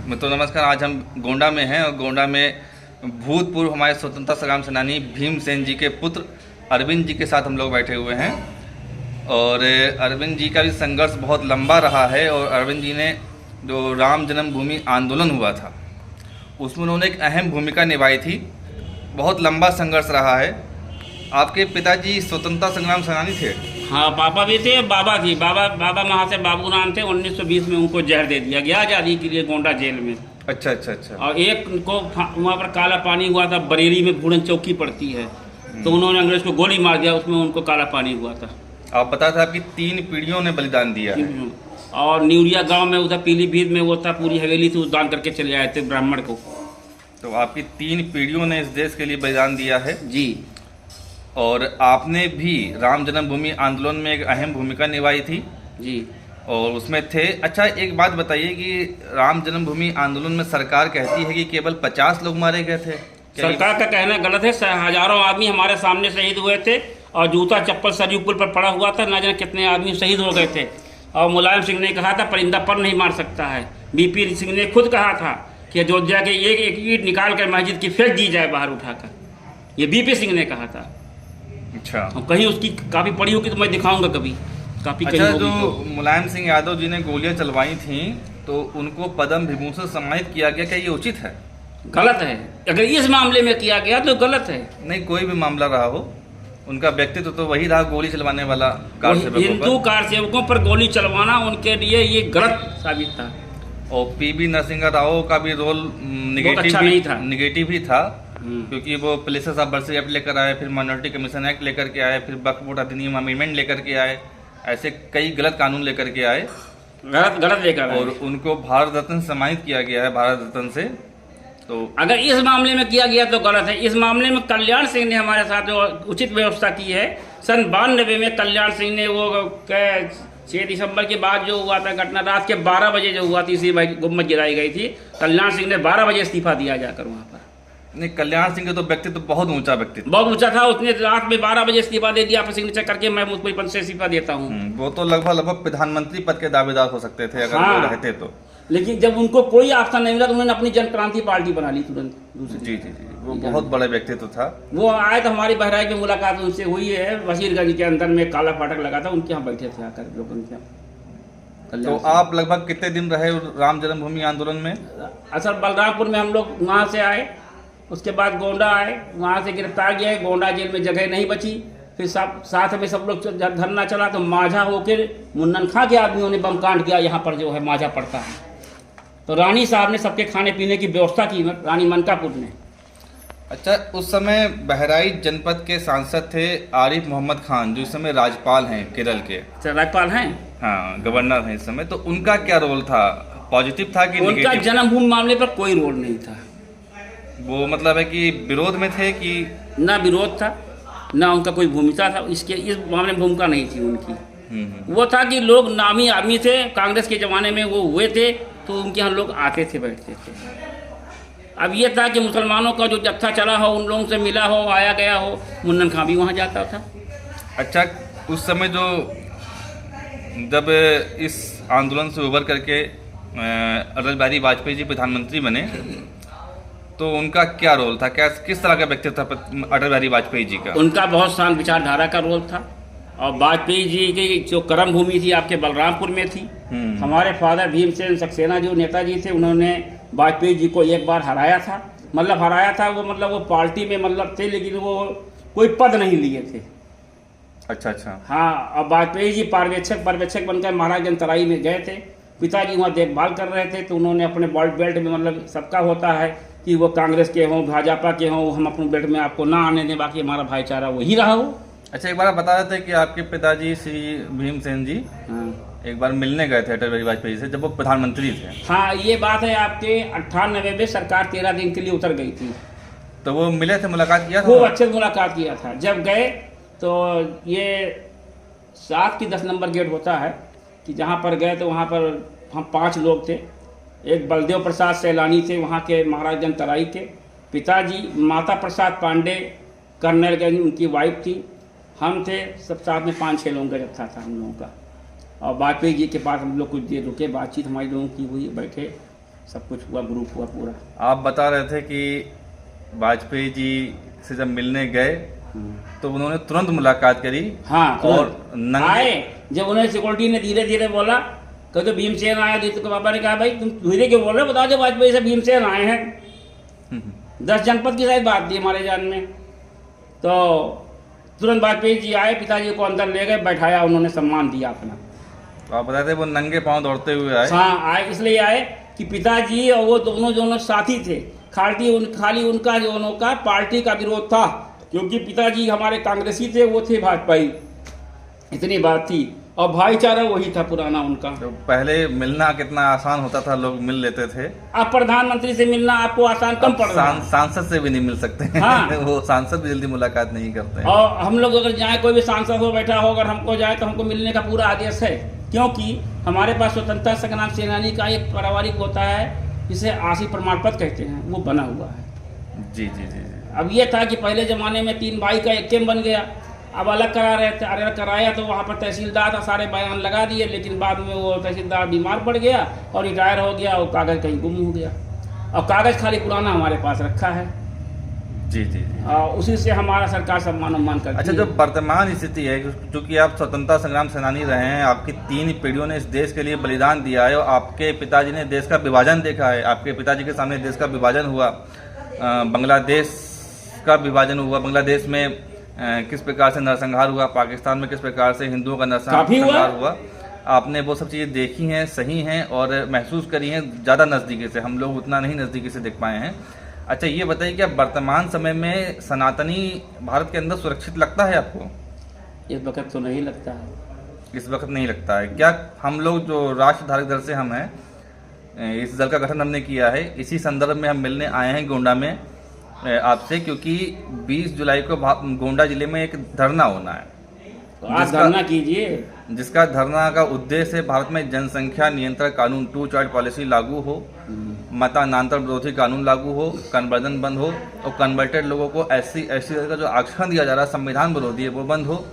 तो नमस्कार। आज हम गोंडा में हैं और गोंडा में भूतपूर्व हमारे स्वतंत्रता संग्राम सेनानी भीमसेन जी के पुत्र अरविंद जी के साथ हम लोग बैठे हुए हैं। और अरविंद जी का भी संघर्ष बहुत लंबा रहा है और अरविंद जी ने जो राम जन्मभूमि आंदोलन हुआ था उसमें उन्होंने एक अहम भूमिका निभाई थी। बहुत लंबा संघर्ष रहा है। आपके पिताजी स्वतंत्रता संग्राम सेनानी थे? हाँ, पापा भी थे, बाबा थी। बाबा वहाँ से बाबू नाम थे। 1920 में उनको जहर दे दिया गया आज़ादी के लिए गोंडा जेल में। अच्छा। और एक को वहाँ पर काला पानी हुआ था, बरेली में भूड़न चौकी पड़ती है, तो उन्होंने अंग्रेज को गोली मार दिया, उसमें उनको काला पानी हुआ था। आप बता था आपकी 3 पीढ़ियों ने बलिदान दिया है। और न्यूरिया गांव में उधर पीलीभीत में वो था, पूरी हवेली थी, दान करके चले आए थे ब्राह्मण को। तो आपकी 3 पीढ़ियों ने इस देश के लिए बलिदान दिया है जी। और आपने भी राम जन्मभूमि आंदोलन में एक अहम भूमिका निभाई थी जी। और उसमें थे। अच्छा, एक बात बताइए कि राम जन्मभूमि आंदोलन में सरकार कहती है कि केवल 50 लोग मारे गए थे। सरकार का कहना गलत है। हजारों आदमी हमारे सामने शहीद हुए थे और जूता चप्पल सरयू पुल पर पड़ा हुआ था, ना जाने कितने आदमी शहीद हो गए थे। और मुलायम सिंह ने कहा था परिंदा पर नहीं मार सकता है। बीपी सिंह ने खुद कहा था कि अयोध्या के एक ईंट निकाल कर मस्जिद की फेंक दी जाए बाहर उठाकर, ये बीपी सिंह ने कहा था। अच्छा, कहीं उसकी काफ़ी पड़ी होगी तो मैं दिखाऊंगा कभी, काफ़ी। अच्छा, जो मुलायम सिंह यादव जी ने गोलियां चलवाई थी तो उनको पद्म विभूषण सम्मानित किया गया, क्या ये उचित है? गलत है। अगर इस मामले में किया गया तो गलत है। नहीं, कोई भी मामला रहा हो, उनका व्यक्तित्व तो वही रहा, गोली चलवाने वाला कार सेवकों पर। हिंदू कार सेवकों पर गोली चलवाना उनके लिए ये गलत साबित था। और पीबी नरसिंह राव का भी रोल निगेटिव ही था, क्योंकि वो प्लेसेस ऑफ बर्थ एक्ट लेकर आए, फिर माइनॉरिटी कमीशन एक्ट लेकर के आए, फिर वक्फ बोर्ड अधिनियम अमेंडमेंट लेकर के आए, ऐसे कई गलत कानून लेकर के आए, गलत लेकर आए। और उनको भारत रत्न सम्मानित किया गया है, भारत रत्न से। तो अगर इस मामले में किया गया तो गलत है। इस मामले में कल्याण सिंह ने हमारे साथ जो उचित व्यवस्था की है, सन 92 में कल्याण सिंह ने वो 6 दिसंबर के बाद जो हुआ था घटना, रात के 12 बजे जो हुआ थी, इसी गुम्मत गिराई गई थी, कल्याण सिंह ने 12 बजे इस्तीफा दिया जाकर वहाँ पर। नहीं, कल्याण सिंह का तो व्यक्तित्व बहुत ऊंचा व्यक्तित्व, बहुत ऊंचा था। उसने रात में 12 बजे इस्तीफा दे दिया, अपने सिग्नेचर करके मैं मुझको पद से इस्तीफा देता हूँ। वो तो लगभग प्रधानमंत्री पद के दावेदार हो सकते थे अगर वो रहते तो। लेकिन जब उनको कोई ऑप्शन नहीं मिला तो उन्होंने अपनी जन क्रांति पार्टी बना ली तुरंत दूसरी। जी, वो बहुत बड़ा व्यक्तित्व था। वो आए तो हमारी बहराइच में मुलाकात उनसे हुई है, वजीरगंज के अंदर में काला फाटक लगा था, उनके यहाँ बैठे थे आकर लोग उनके यहाँ। तो आप लगभग कितने दिन रहे राम जन्मभूमि आंदोलन में? असल बलरामपुर में हम लोग वहाँ से आए, उसके बाद गोंडा आए, वहाँ से गिरफ्तार किया। गोंडा जेल में जगह नहीं बची, फिर सब साथ में सब लोग धरना चला तो माझा होकर मुन्नन खां के आदमियों ने बम कांड किया यहाँ पर जो है माझा पड़ता है। तो रानी साहब ने सबके खाने पीने की व्यवस्था की, रानी मनकापुर ने। अच्छा, उस समय बहराइच जनपद के सांसद थे आरिफ मोहम्मद खान, जो इस समय राज्यपाल हैं केरल के। राज्यपाल हैं? हाँ, गवर्नर हैं इस समय। तो उनका क्या रोल था? पॉजिटिव था कि उनका नेगेटिव? जन्मभूमि मामले पर कोई रोल नहीं था। वो मतलब है कि विरोध में थे कि? ना विरोध था, ना उनका कोई भूमिका था। इस मामले में भूमिका नहीं थी उनकी। वो था कि लोग नामी आदमी थे, कांग्रेस के ज़माने में वो हुए थे, तो उनके यहाँ लोग आते थे, बैठते थे। अब ये था कि मुसलमानों का जो जत्था चला हो, उन लोगों से मिला हो, आया गया हो, मुन्नन खां भी वहाँ जाता था। अच्छा, उस समय जब इस आंदोलन से उबर करके अटल बिहारी वाजपेयी जी प्रधानमंत्री बने, तो उनका क्या रोल था? किस तरह का व्यक्तित्व था अटल बिहारी वाजपेयी जी का? उनका बहुत शांत विचारधारा का रोल था। और वाजपेयी जी की जो कर्म भूमि थी आपके बलरामपुर में थी। हमारे फादर भीमसेन सक्सेना जो नेताजी थे, उन्होंने वाजपेयी जी को एक बार हराया था। मतलब हराया था वो पार्टी में मतलब थे, लेकिन वो कोई पद नहीं लिए थे। अच्छा। हाँ, और वाजपेयी जी पर्यवेक्षक बनकर महाराज जनतराई में गए थे। पिताजी वहाँ देखभाल कर रहे थे, तो उन्होंने अपने बेल्ट में, मतलब सबका होता है कि वो कांग्रेस के हों, भाजपा के हों, हम अपने बेल्ट में आपको ना आने दें, बाकी हमारा भाईचारा वही रहा हो। अच्छा, एक बार आप बता रहे थे कि आपके पिताजी श्री भीमसेन जी एक बार मिलने गए थे अटल बिहारी वाजपेयी से जब वो प्रधानमंत्री थे। हाँ, ये बात है आपके 98 में सरकार 13 दिन के लिए उतर गई थी। तो वो मिले थे, मुलाकात किया था? खूब अच्छे से मुलाकात किया था। जब गए तो ये 7 की 10 नंबर गेट होता है कि जहाँ पर गए तो वहाँ पर हम 5 लोग थे। एक बलदेव प्रसाद सैलानी थे, वहाँ के महाराज जनतराई के पिताजी, माता प्रसाद पांडे कर्नल गंज उनकी वाइफ थी, हम थे, सब साथ में 5-6 लोगों का जत्था था हम लोगों का। और वाजपेयी जी के पास हम लोग कुछ देर रुके, बातचीत हमारी लोगों की हुई, बैठे। सब कुछ हुआ, ग्रुप हुआ पूरा। आप बता रहे थे कि वाजपेयी जी से जब मिलने गए तो उन्होंने तुरंत मुलाकात करी। हाँ, और तुरंत आए। जब उन्हें सिक्योरिटी ने धीरे धीरे बोला, कह तो भीमसेन आया, तो पापा ने कहा भाई तुम धीरे क्यों बोल रहे हो, बता दो वाजपेयी से भीमसेन आए हैं। 10 जनपद की शायद बात थी हमारे जान में। तो तुरंत वाजपेयी जी आए, पिताजी को अंदर ले गए, बैठाया, उन्होंने सम्मान दिया अपना। तो आप बताते वो नंगे पांव दौड़ते हुए आए। हाँ, आए इसलिए आए कि पिताजी और वो दोनों साथी थे। खाली उनका जो उनका पार्टी का विरोध था, क्योंकि पिताजी हमारे कांग्रेसी थे, वो थे भाजपाई, इतनी बात थी। और भाईचारा वही था पुराना उनका। तो पहले मिलना कितना आसान होता था, लोग मिल लेते थे। अब प्रधानमंत्री से मिलना आपको आसान कम पड़ रहा है। सांसद से भी नहीं मिल सकते हैं। हाँ। वो सांसद भी जल्दी मुलाकात नहीं करते हैं। और हम लोग अगर जाए, कोई भी सांसद हो बैठा हो, अगर हमको जाए तो हमको मिलने का पूरा आदेश है, क्योंकि हमारे पास स्वतंत्रता संग्राम सेनानी का एक पारिवारिक होता है, जिसे आशी प्रमाण पत्र कहते हैं, वो बना हुआ है। जी जी जी जी। अब ये था कि पहले ज़माने में 3 भाई का एक कैम्प बन गया, अब अलग करा रहे थे। अलग कराया तो वहाँ पर तहसीलदार था, सारे बयान लगा दिए, लेकिन बाद में वो तहसीलदार बीमार पड़ गया और रिटायर हो गया, और कागज़ कहीं गुम हो गया। और कागज़ खाली पुराना हमारे पास रखा है। जी जी जी। और उसी से हमारा सरकार सम्मान करती है। अच्छा, जो वर्तमान स्थिति है, क्योंकि आप स्वतंत्रता संग्राम सेनानी रहे हैं, आपकी 3 पीढ़ियों ने इस देश के लिए बलिदान दिया है, और आपके पिताजी ने देश का विभाजन देखा है। आपके पिताजी के सामने देश का विभाजन हुआ, बांग्लादेश का विभाजन हुआ, बांग्लादेश में किस प्रकार से नरसंहार हुआ, पाकिस्तान में किस प्रकार से हिंदुओं का नरसंहार हुआ। आपने वो सब चीज़ें देखी हैं, सही हैं और महसूस करी हैं ज़्यादा नज़दीकी से। हम लोग उतना नहीं नज़दीकी से देख पाए हैं। अच्छा, ये बताइए कि अब वर्तमान समय में सनातनी भारत के अंदर सुरक्षित लगता है आपको? इस वक्त तो नहीं लगता है। इस वक्त नहीं लगता है। क्या हम लोग जो राष्ट्र धारक दल से हम हैं, इस दल का गठन हमने किया है, इसी संदर्भ में हम मिलने आए हैं गोंडा में आपसे, क्योंकि 20 जुलाई को गोंडा जिले में एक धरना होना है। तो आप धरना कीजिए। जिसका धरना का उद्देश्य है भारत में जनसंख्या नियंत्रण कानून 2 चार्ट पॉलिसी लागू हो, मतांतर विरोधी कानून लागू हो, कन्वर्जन बंद हो, और कन्वर्टेड लोगों को SC ST का जो आरक्षण दिया जा रहा है संविधान विरोधी है वो बंद हो,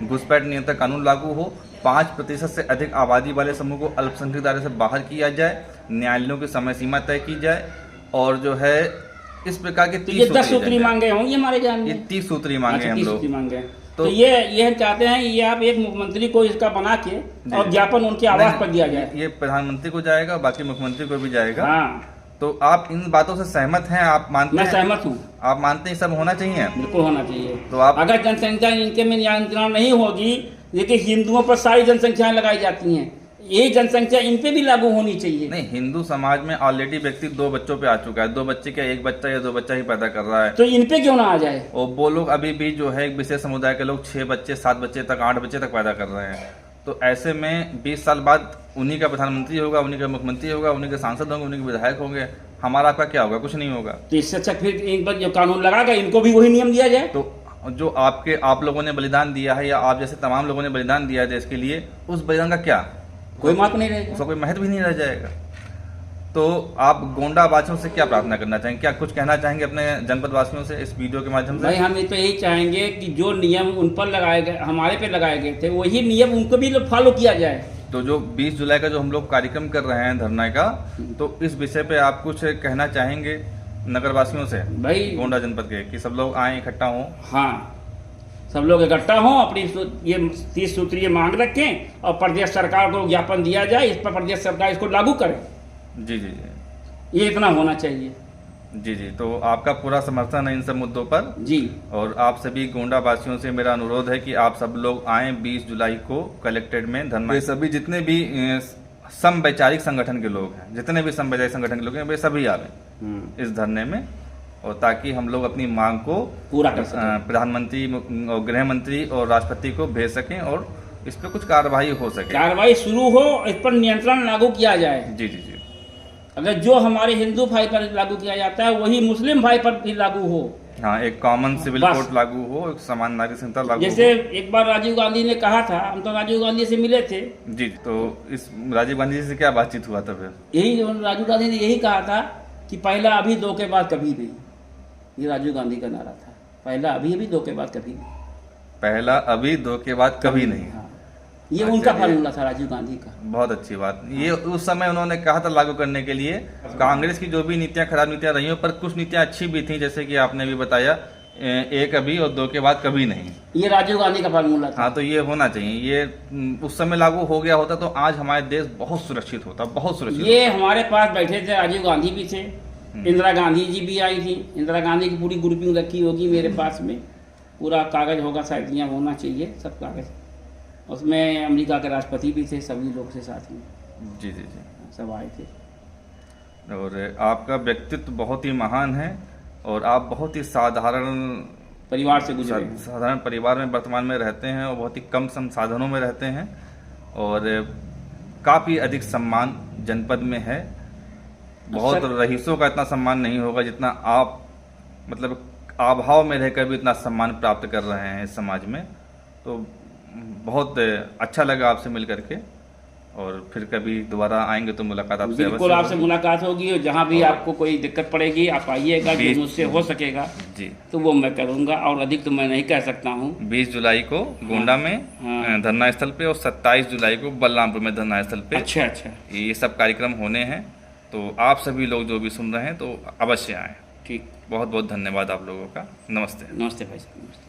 घुसपैठ नियंत्रण कानून लागू हो, 5% से अधिक आबादी वाले समूह को अल्पसंख्यक दायरे से बाहर किया जाए, न्यायालयों की समय सीमा तय की जाए, और जो है इस प्रकार के 30 10 सूत्री मांगे होंगे हमारे जान में। ये 30 सूत्री मांगे हम लोग। मांगे तो ये चाहते हैं, ये आप एक मुख्यमंत्री को इसका बना के और ज्ञापन उनके आवास पर दिया जाए। ये प्रधानमंत्री को जाएगा, बाकी मुख्यमंत्री को भी जाएगा। हाँ। तो आप इन बातों से सहमत हैं? आप मानते हैं? मैं सहमत हूँ। आप मानते हैं सब होना चाहिए? बिल्कुल होना चाहिए। तो आप अगर जनसंख्या इनके में नियंत्रण नहीं होगी, देखिए हिंदुओं पर सारी जनसंख्याएं लगाई जाती हैं, ये जनसंख्या इन पे भी लागू होनी चाहिए। नहीं, हिंदू समाज में ऑलरेडी व्यक्ति 2 बच्चों पे आ चुका है। 2 बच्चे क्या, 1 बच्चा या 2 बच्चा ही पैदा कर रहा है। तो इन पे क्यों ना आ जाए? और वो लोग अभी भी जो है एक विशेष समुदाय के लोग 6 बच्चे 7 बच्चे तक 8 बच्चे तक पैदा कर रहे हैं। तो ऐसे में 20 साल बाद उन्हीं का प्रधानमंत्री होगा, उन्हीं का मुख्यमंत्री होगा, उन्हीं के सांसद होंगे, उन्हीं के विधायक होंगे। हमारा आपका क्या होगा? कुछ नहीं होगा। तो इससे अच्छा फिर इन पर जो कानून लगाएगा इनको भी वही नियम दिया जाए। तो जो आप लोगों ने बलिदान दिया है, या आप जैसे तमाम लोगों ने बलिदान दिया है देश के लिए, उस बलिदान का क्या? कोई महत्व नहीं रहेगा, उसका कोई महत्व भी नहीं रह जाएगा। तो आप गोंडा वासियों से क्या प्रार्थना करना चाहेंगे? क्या कुछ कहना चाहेंगे अपने जनपद वासियों से इस वीडियो के माध्यम से? भाई हम तो यही चाहेंगे कि जो नियम उन पर लगाए गए, हमारे पे लगाए गए थे, वही नियम उनको भी फॉलो किया जाए। तो जो 20 जुलाई का जो हम लोग कार्यक्रम कर रहे हैं धरना का, तो इस विषय पे आप कुछ कहना चाहेंगे नगर वासियों से, भाई गोंडा जनपद के, कि सब लोग आए इकट्ठा हों? हाँ, सब लोग इकट्ठा हों, अपनी ये 30 सूत्रीय मांग रखें और प्रदेश सरकार को ज्ञापन दिया जाए, इस पर प्रदेश सरकार इसको लागू करे। जी जी जी, ये इतना होना चाहिए। जी जी। तो आपका पूरा समर्थन है इन सब मुद्दों पर जी। और आप सभी गोंडा वासियों से मेरा अनुरोध है कि आप सब लोग आएँ 20 जुलाई को कलेक्ट्रेट में धरना। ये सभी जितने भी समवैचारिक संगठन के लोग हैं, जितने भी समवैचारिक संगठन के लोग हैं, वे सभी आवे इस धरने में, और ताकि हम लोग अपनी मांग को पूरा कर सकें, प्रधानमंत्री और गृह मंत्री और राष्ट्रपति को भेज सकें और इस पर कुछ कार्रवाई हो सके, कार्रवाई शुरू हो, इस पर नियंत्रण लागू किया जाए। जी जी जी। अगर जो हमारे हिंदू भाई पर लागू किया जाता है वही मुस्लिम भाई पर भी लागू हो। हाँ, एक कॉमन सिविल कोड लागू हो, एक समान नागरिक संहिता लागू हो। जैसे एक बार राजीव गांधी ने कहा था, हम तो राजीव गांधी से मिले थे। जी, तो इस राजीव गांधी से क्या बातचीत हुआ था फिर? यही राजीव गांधी ने यही कहा था कि पहला अभी, 2 के बाद कभी नहीं। ये राजीव गांधी का नारा था, पहला अभी, 2 के बाद कभी नहीं। पहला अभी, 2 के बाद कभी नहीं। हाँ। ये उनका फार्मूला था राजीव गांधी का। बहुत अच्छी बात। ये उस समय उन्होंने कहा था लागू करने के लिए। कांग्रेस की जो भी नीतियां खराब नीतियां रही हो, पर कुछ नीतियां अच्छी भी थी, जैसे कि आपने भी बताया, एक अभी और 2 के बाद कभी नहीं। ये राजीव गांधी का फार्मूला था। हाँ, तो ये होना चाहिए। ये उस समय लागू हो गया होता तो आज हमारे देश बहुत सुरक्षित होता, बहुत सुरक्षित ये हमारे पास बैठे थे, राजीव गांधी भी थे, इंदिरा गांधी जी भी आई थी। इंदिरा गांधी की पूरी ग्रुपिंग रखी होगी मेरे पास में, पूरा कागज होगा शायद, यहाँ होना चाहिए सब कागज। उसमें अमेरिका के राष्ट्रपति भी थे, सभी लोग थे साथ में। जी जी जी, सब आए थे। और आपका व्यक्तित्व बहुत ही महान है, और आप बहुत ही साधारण परिवार से गुजरे हैं। साधारण परिवार में वर्तमान में रहते हैं, और बहुत ही कम संसाधनों में रहते हैं, और काफ़ी अधिक सम्मान जनपद में है। बहुत रईसों का इतना सम्मान नहीं होगा जितना आप, मतलब अभाव में रहकर भी इतना सम्मान प्राप्त कर रहे हैं इस समाज में। तो बहुत अच्छा लगा आपसे मिल करके, और फिर कभी दोबारा आएंगे तो मुलाकात आपसे बिल्कुल आपसे मुलाकात होगी, और जहाँ भी आपको कोई दिक्कत पड़ेगी आप आइएगा, जो मुझसे हो सकेगा जी तो वो मैं करूँगा, और अधिक तो मैं नहीं कह सकता हूँ। 20 जुलाई को गोंडा में धरना स्थल पे, और 27 जुलाई को बलरामपुर में धरना स्थल पे अच्छा अच्छा, ये सब कार्यक्रम होने हैं। तो आप सभी लोग जो भी सुन रहे हैं तो अवश्य आएँ। ठीक, बहुत बहुत धन्यवाद आप लोगों का। नमस्ते। नमस्ते भाई साहब, नमस्ते।